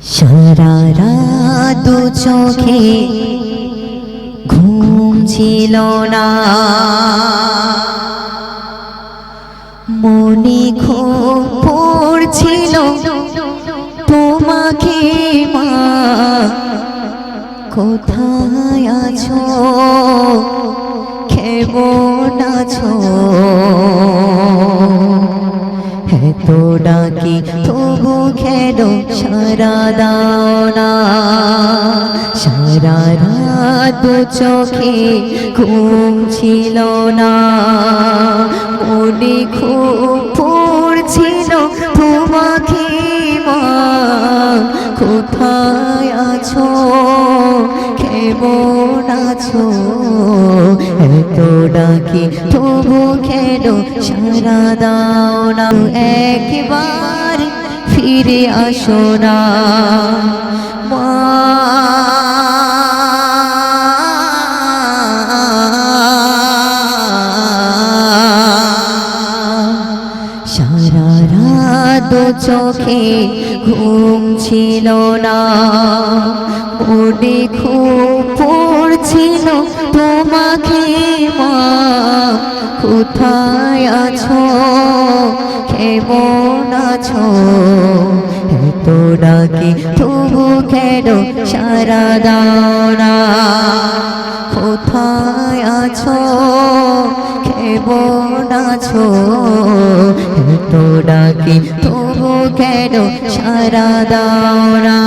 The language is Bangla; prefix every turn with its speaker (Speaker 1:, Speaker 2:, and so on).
Speaker 1: সারা রাত দু চোখে ঘুম ছিল না, মনে খুব পড়ছিল তোমাকে মা, কোথায় আছো, কেমন আছো। এত ডাকি তবু কেন সারা দাও না, সারা রাত দু চোখে ঘুম ছিল না, মনে খুব পড়ছিল তোমাকে মা, কোথায় আছো, কেমন আছো। এত ডাকি তবু কেন সারা দাও না, একবার ফিরে আসো না মা। সারা রাত দু চোখে ঘুম ছিল না, মনে খুব পড়ছিল তোমাকে মা, কোথায় আছো, কেমন আছো। এত ডাকি তবু কেন সারা দাও না, কোথায় আছো, কেমন আছো। এত ডাকি তবু কেন সারা দাও না।